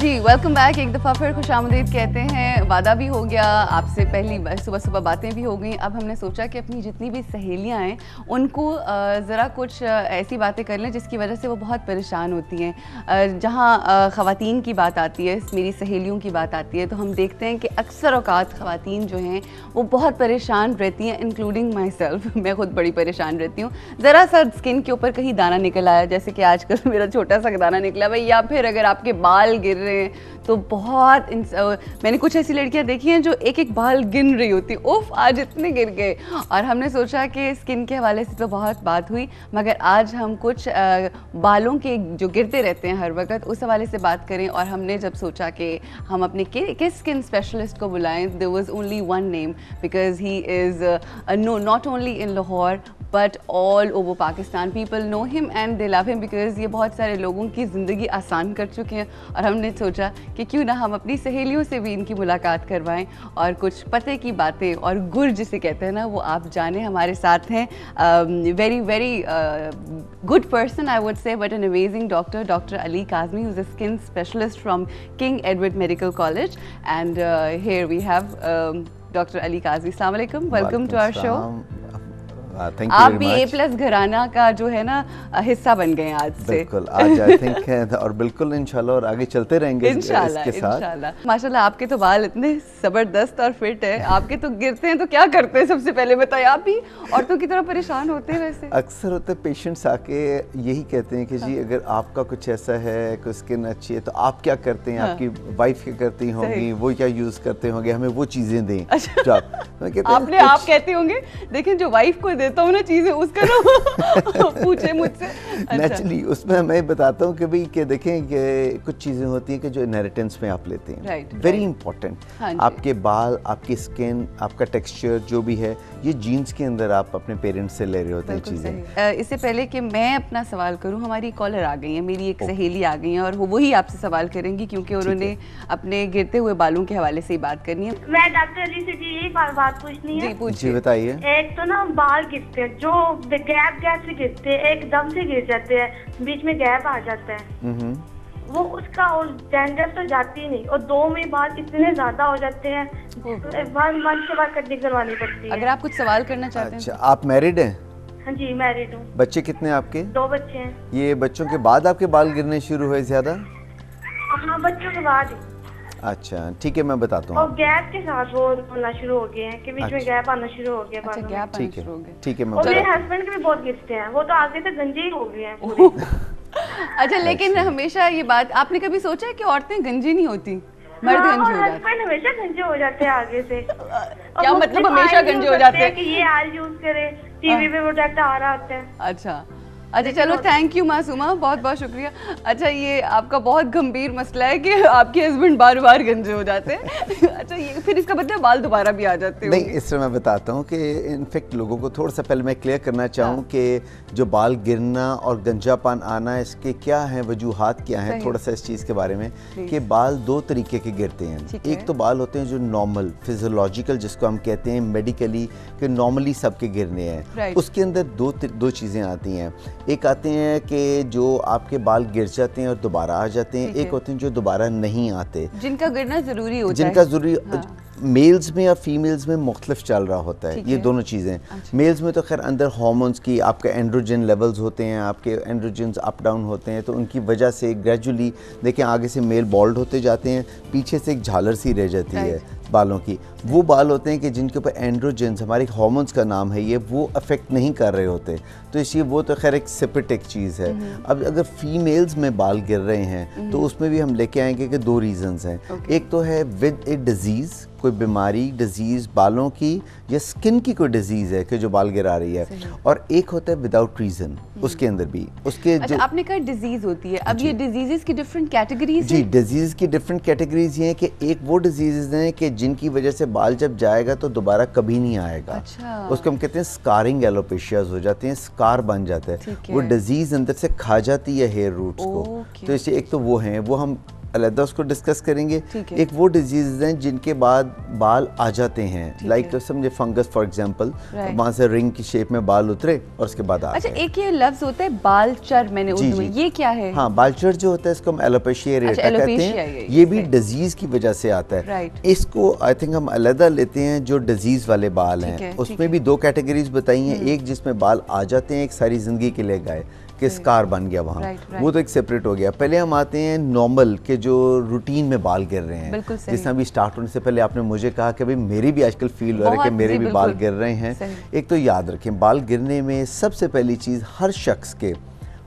जी welcome back. एक दफ़ा फिर खुशामदीद कहते हैं, वादा भी हो गया, आपसे पहली सुबह सुबह बातें भी हो गई। अब हमने सोचा कि अपनी जितनी भी सहेलियां हैं उनको ज़रा कुछ ऐसी बातें कर लें जिसकी वजह से वो बहुत परेशान होती हैं। जहाँ ख़वातीन की बात आती है, मेरी सहेलियों की बात आती है, तो हम देखते हैं कि अक्सर औक़ात ख़वातीन जो हैं वो बहुत परेशान रहती हैं, इंक्लूडिंग माई सेल्फ। मैं खुद बड़ी परेशान रहती हूँ। ज़रा सा स्किन के ऊपर कहीं दाना निकल आया, जैसे कि आजकल मेरा छोटा सा दाना निकला भाई, या फिर अगर आपके बाल गिर रहे हैं तो बहुत मैंने कुछ ऐसी लड़कियां देखी हैं जो एक एक बाल गिन रही होती, उफ आज इतने गिर गए। और हमने सोचा कि स्किन के हवाले से तो बहुत बात हुई, मगर आज हम कुछ बालों के जो गिरते रहते हैं हर वक्त उस हवाले से बात करें। और हमने जब सोचा कि हम अपने किस स्किन स्पेशलिस्ट को बुलाएं, there was only one name because he is no not only in Lahore but all over Pakistan. People know him and they love him because ये बहुत सारे लोगों की ज़िंदगी आसान कर चुके हैं। और हमने सोचा कि क्यों ना हम अपनी सहेलियों से भी इनकी मुलाकात करवाएं और कुछ पते की बातें और गुर जिसे कहते हैं ना वो आप जाने। हमारे साथ हैं very very good person I would say, but an amazing doctor, doctor Ali Kazmi, who is a skin specialist from King Edward Medical College. And here we have doctor Ali Kazmi. अस्सलाम वालेकुम, वेलकम टू आवर शो। आप भी A+ घराना का जो है ना हिस्सा बन गए हैं आज से। बिल्कुल, आज आई थिंक और बिल्कुल इंशाल्लाह और आगे चलते रहेंगे इंशाल्लाह इंशाल्लाह। माशाल्लाह आपके तो बाल इतने जबरदस्त और फिट है। आपके तो गिरते हैं तो क्या करते हैं, सबसे पहले बताइए। आप भी औरतों की तरह परेशान होते हैं वैसे? अक्सर होते पेशेंट्स आके यही कहते हैं कि जी अगर आपका कुछ ऐसा है, कोई स्किन अच्छी है तो आप क्या करते हैं, आपकी वाइफ क्या करती होंगी, वो क्या यूज करते होंगे, हमें वो चीजें दें। अच्छा। आपने आप कहते होंगे देखें जो वाइफ को देता हूँ ना चीजें उसका ना पूछे मुझसे। नेचुरली उसमें मैं बताता हूँ कि भाई कि देखें कि कुछ चीज़ें होती हैं कि जो इनहेरिटेंस में आप लेते हैं, वेरी इंपॉर्टेंट। आपके बाल, आपकी स्किन, आपका टेक्सचर जो भी है, ये जीन्स के अंदर आप अपने पेरेंट्स से ले रहे होते हैं चीज़ें। इससे पहले कि मैं अपना सवाल करूँ, हमारी कॉलर आ गई है, मेरी एक सहेली आ गई है और वही आपसे सवाल करेंगी क्योंकि उन्होंने अपने गिरते हुए बालों के हवाले से ही बात करनी है। मैं डॉक्टर अली से जी यही बात पूछनी है। जी पूछिए, बताइए। एक तो ना बाल गिरते हैं जो गैप से गिरते हैं, एकदम से गिर जाते हैं, बीच में गैप आ जाता है, वो उसका और डैंड्रफ तो जाती नहीं, और 2 में बाल इतने ज्यादा हो जाते हैं, 1 मंथ के बाद कटिंग करवानी पड़ती है। अगर आप कुछ सवाल करना चाहते हैं। अच्छा, आप मैरिड हैं? हाँ जी मैरिड हूँ। बच्चे कितने हैं आपके? 2 बच्चे हैं। ये बच्चों के बाद आपके बाल गिरने शुरू हुए ज्यादा? हाँ बच्चों के बाद। अच्छा ठीक है, मैं बताता हूँ। और गैप के साथ वो होना शुरू हो गए हैं कि बीच में गैप आना शुरू हो गया। अच्छा, गैप आना शुरू हो गया। ठीक है, मैं और मेरे हस्बैंड के भी बहुत गिरते हैं, वो तो आगे तक गंजे ही हो गए हैं पूरे। अच्छा, लेकिन हमेशा ये बात आपने कभी सोचा है कि औरतें गंजी नहीं होती, मर्द गंजे हो जाते हैं? हमेशा गंजे हो जाते हैं आगे से। क्या मतलब हमेशा गंजे हो जाते हैं? कि ये ऑयल यूज करें, टीवी पे प्रोडक्ट आ रहा होता है। अच्छा अच्छा, चलो थैंक यू मासूमा, बहुत बहुत शुक्रिया। अच्छा, ये आपका बहुत गंभीर मसला है कि आपके हस्बैंड बार बार गंजे हो जाते हैं। अच्छा, ये फिर इसका मतलब बाल दोबारा भी आ जाते हैं? नहीं, इससे मैं बताता हूँ कि इनफेक्ट लोगों को थोड़ा सा पहले मैं क्लियर करना चाहूँ कि जो बाल गिरना और गंजापन आना, इसके क्या हैं वजूहात, क्या हैं, थोड़ा सा इस चीज़ के बारे में कि बाल 2 तरीके के गिरते हैं। एक तो बाल होते हैं जो नॉर्मल फिजियोलॉजिकल, जिसको हम कहते हैं मेडिकली कि नॉर्मली सबके गिरने हैं। उसके अंदर दो चीज़ें आती हैं। एक आते हैं कि जो आपके बाल गिर जाते हैं और दोबारा आ जाते हैं, एक होते हैं जो दोबारा नहीं आते, जिनका गिरना ज़रूरी होता है। जिनका ज़रूरी मेल्स में या फीमेल्स में मुख्तलिफ चल रहा होता है ये दोनों चीज़ें। अच्छा। मेल्स में तो खैर अंदर हार्मोन्स की आपके एंड्रोजन लेवल्स होते हैं, आपके एंड्रोजन्स अप डाउन होते हैं, तो उनकी वजह से ग्रेजुअली देखें आगे से मेल बॉल्ड होते जाते हैं, पीछे से एक झालर सी रह जाती है बालों की। वो बाल होते हैं कि जिनके ऊपर एंड्रोजन्स, हमारे हार्मोन्स का नाम है ये, वो अफेक्ट नहीं कर रहे होते, तो इसलिए वो तो खैर एक सेपरेट एक चीज़ है। अब अगर फीमेल्स में बाल गिर रहे हैं तो उसमें भी हम लेके आएंगे कि 2 रीजंस हैं। एक तो है विद ए डिजीज़, कोई बीमारी, डिजीज़ बालों की या स्किन की कोई डिजीज़ है कि जो बाल गिरा रही है, और एक होता है विदाउट रीज़न, उसके अंदर भी उसके। अच्छा, आपने कहा डिजीज़ होती है, अब ये डिजीज़ की डिफरेंट कैटेगरीज जी, डिजीज़ की डिफरेंट कैटेगरीज ये हैं कि एक वो डिजीज़ हैं कि जिनकी वजह से बाल जब जाएगा तो दोबारा कभी नहीं आएगा। अच्छा। उसको हम कहते हैं स्कारिंग एलोपेशियाज हो जाते हैं, स्कार बन जाता है, वो डिजीज़ अंदर से खा जाती है हेयर रूट्स को। तो इससे एक तो वो हैं, वो हम अलग उसको डिस्कस करेंगे। ठीक है। एक वो डिजीज हैं जिनके बाद बाल आ जाते हैं, लाइक समझे फंगस फॉर एग्जांपल, वहाँ से रिंग की शेप में बाल उतरे और उसके बाद आ अच्छा, गए। एक ये लफ्ज होता है बालचर, मैंने उर्दू में, ये क्या है? हाँ, बालचर जो होता है इसको हम एलोपेशिया एरेटा कहते हैं। ये भी डिजीज की वजह से आता है। इसको आई थिंक हम अलग लेते हैं। जो डिजीज वाले बाल हैं उसमें भी दो कैटेगरीज बताई हैं, एक जिसमें बाल आ जाते हैं, एक सारी जिंदगी के लिए गए कि स्कार बन गया वहाँ, वो तो एक सेपरेट हो गया। पहले हम आते हैं नॉर्मल के जो रूटीन में बाल गिर रहे हैं, जिस तरह भी स्टार्ट होने से पहले आपने मुझे कहा कि भाई मेरी भी आजकल फील हो रहा है कि मेरे भी बाल गिर रहे हैं। एक तो याद रखें, बाल गिरने में सबसे पहली चीज़, हर शख्स के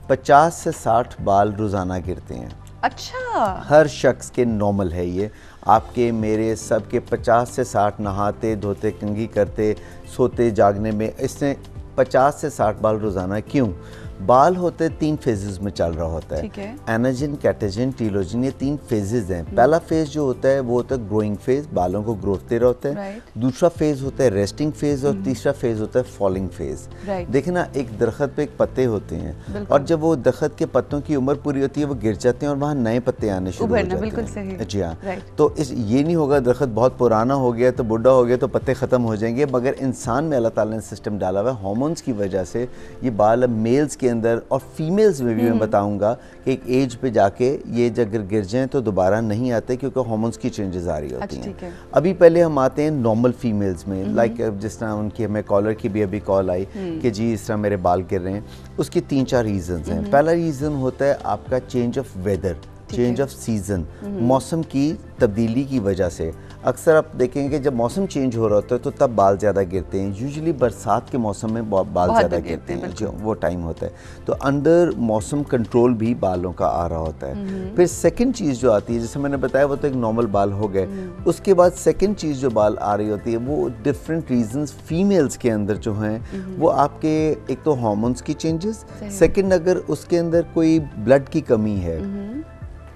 50 से 60 बाल रोज़ाना गिरते हैं। अच्छा, हर शख्स के नॉर्मल है ये, आपके मेरे सब के 50 से 60 नहाते धोते कंघी करते सोते जागने में इसने 50 से 60 बाल रोज़ाना। क्यों? बाल होते 3 फेजेस में चल रहा होता है, एनाजिन, कैटेजिन, टीलोजिन, ये 3 फेजेस हैं। पहला फेज जो होता है वो होता है ग्रोइंग फेज, बालों को ग्रोथ दे रहा होता है। दूसरा फेज होता है रेस्टिंग फेज और तीसरा फेज होता है फॉलिंग फेज। देखिए ना, एक दरख्त पे एक पत्ते होते हैं और जब वो दरख्त के पत्तों की उम्र पूरी होती है वो गिर जाते हैं और वहाँ नए पत्ते आने शुरू हो जाते हैं। जी हाँ, तो ये नहीं होगा दरख्त बहुत पुराना हो गया तो बुढ़ा हो गया तो पत्ते ख़त्म हो जाएंगे, मगर इंसान में अल्लाह ताला ने सिस्टम डाला हुआ है हार्मोन्स की वजह से ये बाल मेल्स के अंदर और फीमेल्स में भी मैं बताऊंगा कि एक एज पे जाके ये अगर गिर जाएं तो दोबारा नहीं आते क्योंकि हार्मोन्स की चेंजेस आ रही होती हैं। अभी पहले हम आते हैं नॉर्मल फीमेल्स में, लाइक जिस तरह उनकी हमें कॉलर की भी अभी कॉल आई कि जी इस तरह मेरे बाल गिर रहे हैं। उसकी 3-4 रीजंस हैं। पहला रीज़न होता है आपका change of weather, change of season, मौसम की तब्दीली की वजह से। अक्सर आप देखेंगे जब मौसम चेंज हो रहा होता है तो तब बाल ज़्यादा गिरते हैं। यूजुअली बरसात के मौसम में बाल ज़्यादा गिरते हैं, जो वो टाइम होता है। तो अंडर मौसम कंट्रोल भी बालों का आ रहा होता है। फिर सेकंड चीज़ जो आती है, जैसे मैंने बताया वो तो एक नॉर्मल बाल हो गए, उसके बाद सेकंड चीज़ जो बाल आ रही होती है वो डिफरेंट रीजंस फीमेल्स के अंदर जो हैं वो आपके एक तो हार्मोन्स की चेंजेस, सेकंड अगर उसके अंदर कोई ब्लड की कमी है,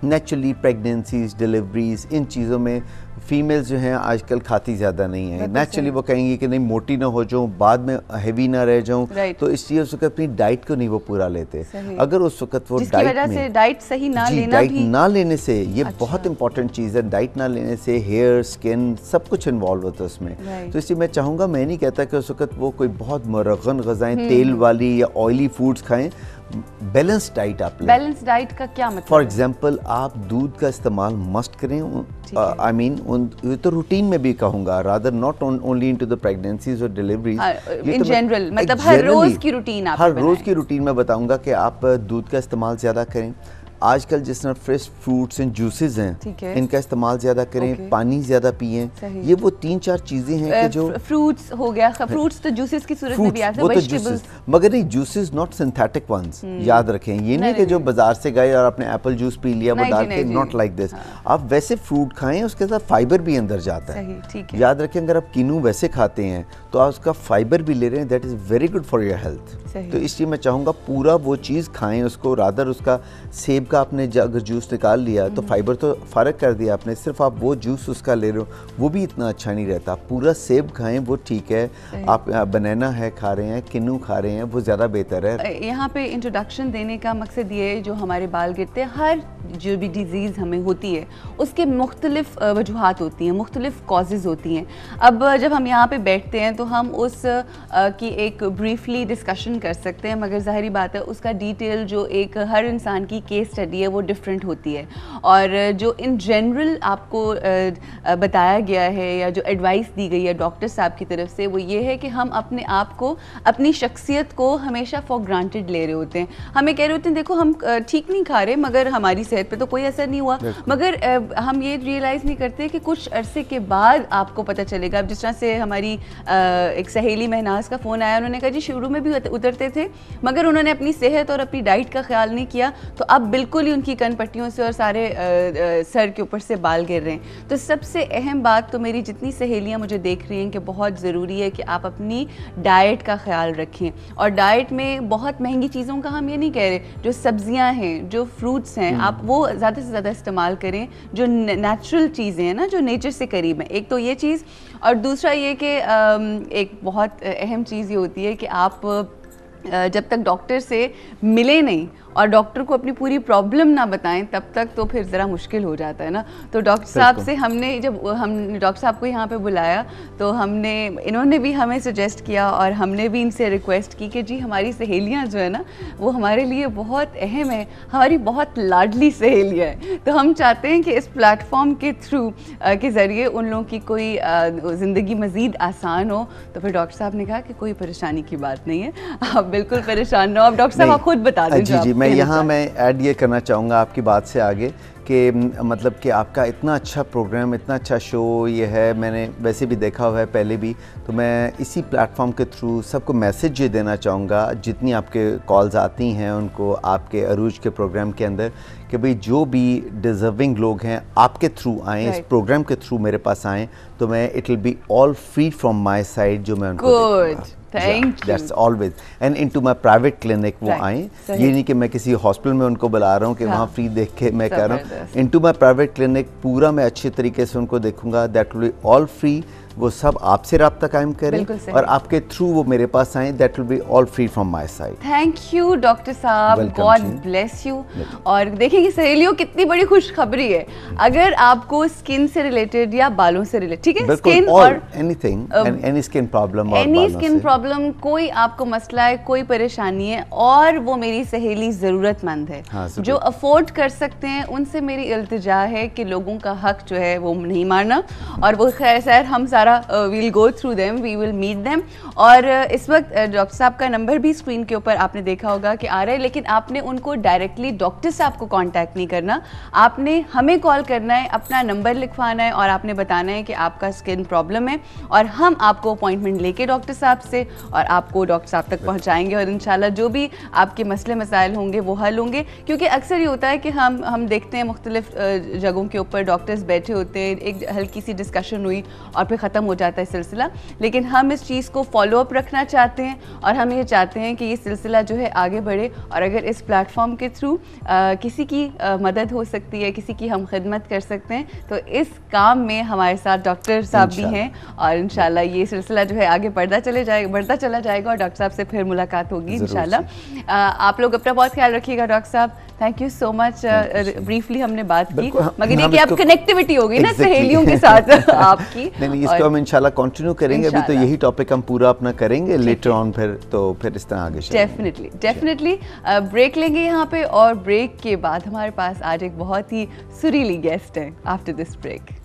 नेचुरली प्रेगनेंसीज, डिलीवरीज, इन चीज़ों में फीमेल्स जो हैं आजकल खाती ज़्यादा नहीं है। नेचुरली वो कहेंगी कि नहीं मोटी ना हो जाऊँ, बाद में हैवी ना रह जाऊँ, तो इसलिए उस वक्त अपनी डाइट को नहीं वो पूरा लेते। अगर उस वक्त वो डाइट सही ना लेना, डाइट ना लेने से, ये बहुत इंपॉर्टेंट चीज़ है, डाइट ना लेने से हेयर, स्किन सब कुछ इन्वॉल्व होता है उसमें। तो इसलिए मैं चाहूँगा, मैं नहीं कहता कि उस वक्त वो कोई बहुत मुरगन ग़िज़ाएं तेल वाली या ऑयली फूड्स खाएँ। बैलेंस डाइट आप लें। बैलेंस डाइट का क्या मतलब? फॉर एग्जांपल आप दूध का इस्तेमाल मस्ट करें। आई मीन ये तो रूटीन में भी कहूँगा, rather not only into the pregnancies और डिलीवरीज, इन जनरल, मतलब हर रोज की रूटीन आप हर रोज की रूटीन में बताऊंगा कि आप दूध का इस्तेमाल ज़्यादा करें। आजकल जिस तरह फ्रेश फ्रूट्स एंड जूसेस हैं इनका इस्तेमाल ज़्यादा करें, पानी ज़्यादा पिएं। ये वो 3-4 चीज़ें हैं कि जो फ्रूट्स हो गया, फ्रूट्स तो जूसेस की सूरत में भी आते हैं, वेजिटेबल्स, मगर ये जूसेस नॉट सिंथेटिक वंस, याद रखें। ये नहीं कि जो बाजार से गए और आपने एप्पल जूस पी लिया वो डाल के, नॉट लाइक दिस। आप वैसे फ्रूट खाएं, उसके साथ फाइबर भी अंदर जाता है। याद रखें, अगर आप किनू वैसे खाते हैं तो आप उसका फाइबर भी ले रहे हैं, that is very good for your health. तो इसलिए मैं चाहूँगा पूरा वो चीज़ खाएं उसको, रादर उसका सेब का आपने अगर जूस निकाल लिया तो फाइबर तो फ़र्क कर दिया आपने, सिर्फ आप वो जूस उसका ले रहे हो वो भी इतना अच्छा नहीं रहता। पूरा सेब खाएं वो ठीक है, आप बनाना है खा रहे हैं, किन्नू खा रहे हैं, वो ज़्यादा बेहतर है। यहाँ पे इंट्रोडक्शन देने का मकसद ये है, जो हमारे बाल गिरते हैं, हर जो भी डिजीज़ हमें होती है उसके मुख्तलिफ वजूहात होती हैं, मुख्तलिफ कॉजेज़ होती हैं। अब जब हम यहाँ पे बैठते हैं तो हम उस की एक ब्रीफली डिस्कशन कर सकते हैं, मगर ज़ाहिरी बात है उसका डिटेल जो एक हर इंसान की केस स्टडी है वो डिफरेंट होती है। और जो इन जनरल आपको बताया गया है या जो एडवाइस दी गई है डॉक्टर साहब की तरफ से, वो ये है कि हम अपने आप को, अपनी शख्सियत को हमेशा फॉर ग्रांटेड ले रहे होते हैं। हमें कह रहे होते हैं देखो हम ठीक नहीं खा रहे मगर हमारी सेहत पे तो कोई असर नहीं हुआ, मगर हम ये रियलाइज़ नहीं करते कि कुछ अरसे के बाद आपको पता चलेगा। अब जिस तरह से हमारी एक सहेली महनाज का फ़ोन आया, उन्होंने कहा जी शुरू में भी उतरते थे मगर उन्होंने अपनी सेहत और अपनी डाइट का ख्याल नहीं किया, तो अब बिल्कुल ही उनकी कन पट्टियों से और सारे सर के ऊपर से बाल गिर रहे हैं। तो सबसे अहम बात तो मेरी जितनी सहेलियां मुझे देख रही हैं कि बहुत ज़रूरी है कि आप अपनी डाइट का ख्याल रखें। और डाइट में बहुत महंगी चीज़ों का हम ये नहीं कह रहे, जो सब्जियां हैं, जो फ्रूट्स हैं, आप वो ज़्यादा से ज़्यादा इस्तेमाल करें, जो नेचुरल चीज़ें हैं ना, जो नेचर से करीब हैं। एक तो ये चीज़, और दूसरा ये कि एक बहुत अहम चीज़ ये होती है कि आप जब तक डॉक्टर से मिले नहीं और डॉक्टर को अपनी पूरी प्रॉब्लम ना बताएं तब तक तो फिर ज़रा मुश्किल हो जाता है ना। तो डॉक्टर साहब से हमने जब हम डॉक्टर साहब को यहाँ पे बुलाया तो इन्होंने भी हमें सजेस्ट किया और हमने भी इनसे रिक्वेस्ट की कि जी हमारी सहेलियाँ जो है ना वो हमारे लिए बहुत अहम है, हमारी बहुत लाडली सहेलियाँ हैं। तो हम चाहते हैं कि इस प्लेटफॉर्म के थ्रू के ज़रिए उन लोगों की कोई ज़िंदगी मज़ीद आसान हो। तो फिर डॉक्टर साहब ने कहा कि कोई परेशानी की बात नहीं है, आप बिल्कुल परेशान ना हो। अब डॉक्टर साहब आप खुद बता दें। जी, मैं यहाँ मैं ऐड ये करना चाहूँगा आपकी बात से आगे कि मतलब कि आपका इतना अच्छा प्रोग्राम, इतना अच्छा शो ये है, मैंने वैसे भी देखा हुआ है पहले भी, तो मैं इसी प्लेटफॉर्म के थ्रू सबको मैसेज ये देना चाहूँगा जितनी आपके कॉल्स आती हैं उनको आपके अरूज के प्रोग्राम के अंदर कि भाई जो भी डिज़र्विंग लोग हैं आपके थ्रू आएँ, इस प्रोग्राम के थ्रू मेरे पास आएँ, तो मैं it will be all free from my side जो मैं उनको दूंगा। Thank you. That's always and into my private clinic वो आएँ, ये नहीं कि मैं किसी हॉस्पिटल में उनको बुला रहा हूँ कि वहाँ फ्री देख के मैं कह रहा हूँ। into my private clinic पूरा मैं अच्छे तरीके से उनको देखूँगा, that will be all free। वो सब आपसे रब्ता कायम करें और आपके थ्रू वो मेरे पास आएँ, that will be all free from my side। Thank you doctor साहब, गॉड ब्लेस यू। और देखिए कि सहेलियों कितनी बड़ी खुशखबरी है, अगर आपको स्किन से रिलेटेड या बालों से रिलेटेड, ठीक है, स्किन और anything, any skin problem, any skin problem, कोई आपको मसला है, कोई परेशानी है और वो मेरी सहेली ज़रूरतमंद है, जो अफोर्ड कर सकते हैं, उनसे मेरी इल्तिजा है कि लोगों का हक जो है वो नहीं मारना। और वो खैर हम सारा we'll go through them, we will meet them. और इस वक्त डॉक्टर साहब का नंबर भी स्क्रीन के ऊपर आपने देखा होगा कि आ रहा है, लेकिन आपने उनको डायरेक्टली डॉक्टर साहब को कांटेक्ट नहीं करना, आपने हमें कॉल करना है, अपना नंबर लिखवाना है और आपने बताना है कि आपका स्किन प्रॉब्लम है और हम आपको अपॉइंटमेंट लेके डॉक्टर साहब से और आपको डॉक्टर साहब तक पहुंचाएंगे और इंशाल्लाह जो भी आपके मसले मसाइल होंगे वो हल होंगे। क्योंकि अक्सर ये होता है कि हम देखते हैं मुख्तलिफ जगहों के ऊपर डॉक्टर्स बैठे होते हैं, एक हल्की सी डिस्कशन हुई और फिर ख़त्म हो जाता है सिलसिला, लेकिन हम इस चीज़ को फॉलो अप रखना चाहते हैं और हम ये चाहते हैं कि ये सिलसिला जो है आगे बढ़े। और अगर इस प्लेटफॉर्म के थ्रू किसी की मदद हो सकती है, किसी की हम खिदमत कर सकते हैं, तो इस काम में हमारे साथ डॉक्टर साहब भी हैं और इंशाल्लाह ये सिलसिला जो है आगे बढ़ता चला जाएगा और डॉक्टर साहब से फिर मुलाकात होगी इंशाल्लाह। आप लोग अपना बहुत ख्याल रखिएगा डॉक्टर साहब, thank you so much. Briefly हमने बात की, मगर ये कि अब कनेक्टिविटी होगी ना सहेलियों के साथ आपकी। नहीं, इसको हम इंशाल्लाह कंटिन्यू करेंगे, अभी तो यही टॉपिक हम पूरा अपना करेंगे लेटर ऑन, फिर इस तरह आगे डेफिनेटली ब्रेक लेंगे यहाँ पे और ब्रेक के बाद हमारे पास आज एक बहुत ही सुरीली गेस्ट है आफ्टर दिस ब्रेक।